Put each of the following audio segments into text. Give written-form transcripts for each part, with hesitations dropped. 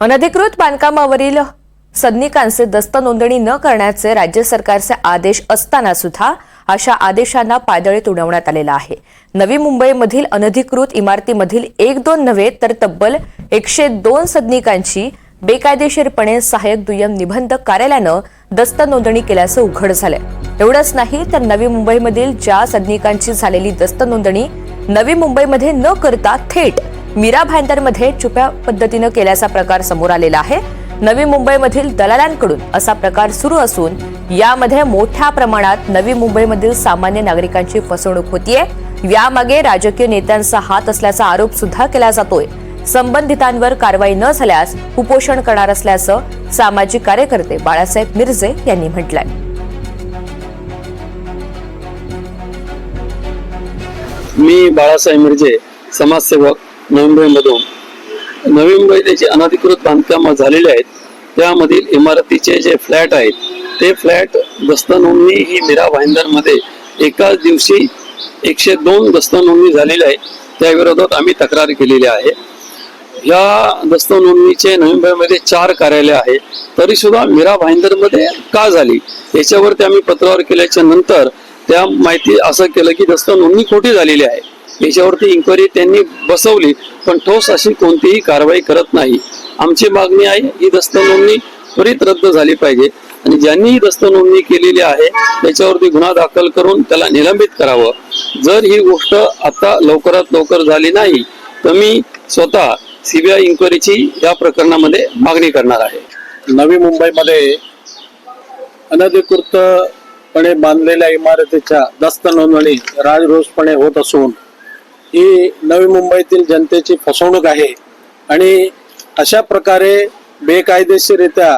अनधिकृत बांधकामावरील सदनिकांचे दस्त नोंदणी न करण्याचे राज्य सरकारचे आदेश असताना सुद्धा अशा आदेशांना पायदळीत उडवण्यात आलेला आहे। नवी मुंबईमधील अनधिकृत इमारतीमधील 1-2 नव्हे तर तब्बल 102 सदनिकांची बेकायदेशीरपणे सहाय्यक दुय्यम निबंधक कार्यालयानं दस्त नोंदणी केल्याचं उघड झालंय। एवढंच नाही तर नवी मुंबईमधील ज्या सदनिकांची झालेली दस्त नोंदणी नवी मुंबईमध्ये न करता थेट मीरा भाईंदरमध्ये छुप्या पद्धतीने केल्याचा प्रकार समोर आलेला आहे। नवी मुंबईमधील दलालांकडून असा प्रकार सुरू असून यामध्ये मोठ्या प्रमाणात नवी मुंबईमधील सामान्य नागरिकांची फसवणूक होतीये। यामागे राजकीय नेत्यांचा हात असल्याचा आरोप सुद्धा केला जातोय। संबंधितांवर कारवाई न झाल्यास उपोषण करणार असल्याचं सामाजिक कार्यकर्ते बाळासाहेब मिरजे यांनी म्हटलंय। मी बाळासाहेब मिरजे, समाजसेवक, नवी मुंबईमधून। नवी मुंबईत जे अनधिकृत बांधकाम झालेले आहेत त्यामधील इमारतीचे जे फ्लॅट आहेत ते फ्लॅट दस्त नोंदणी ही मीरा भाईंदरमध्ये एकाच दिवशी 102 दस्त नोंदणी झालेली आहे। त्या विरोधात आम्ही तक्रार केलेली आहे। या दस्त नोंदणीचे नवी मुंबईमध्ये 4 कार्यालय आहे, तरी सुद्धा मीरा भाईंदरमध्ये का झाली याच्यावरती आम्ही पत्रावर केल्याच्या नंतर त्या माहिती असं केलं की दस्त नोंदणी खोटी झालेली आहे। याच्यावरती इन्क्वायरी त्यांनी बसवली, पण ठोस अशी कोणतीही कारवाई करत नाही। आमची मागणी आहे ही दस्त नोंदणी त्वरित रद्द झाली पाहिजे आणि ज्यांनी ही दस्त नोंदणी केलेली आहे त्याच्यावरती गुन्हा दाखल करून त्याला निलंबित करावं। जर ही गोष्ट आता लवकरात लवकर झाली नाही तर मी स्वतः सीबीआय इन्क्वायरीची या प्रकरणामध्ये मागणी करणार आहे। नवी मुंबईमध्ये अनधिकृतपणे बांधलेल्या इमारतीच्या दस्त नोंदणी राजरोसपणे होत असून ही नवी मुंबईतील जनतेची फसवणूक आहे आणि अशा प्रकारे बेकायदेशीररित्या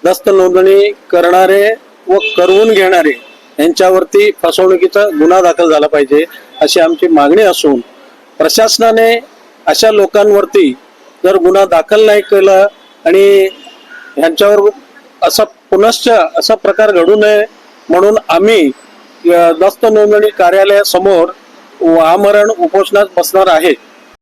दस्त नोंदणी करणारे व करवून घेणारे यांच्यावरती फसवणुकीचा गुन्हा दाखल झाला पाहिजे अशी आमची मागणी असून प्रशासनाने अशा लोकांवरती जर गुन्हा दाखल नाही केला आणि यांच्यावर पुनश्च असा प्रकार घडू नये म्हणून आम्ही दस्त नोंदणी कार्यालयासमोर आमरण उपोषणास बसणार आहे।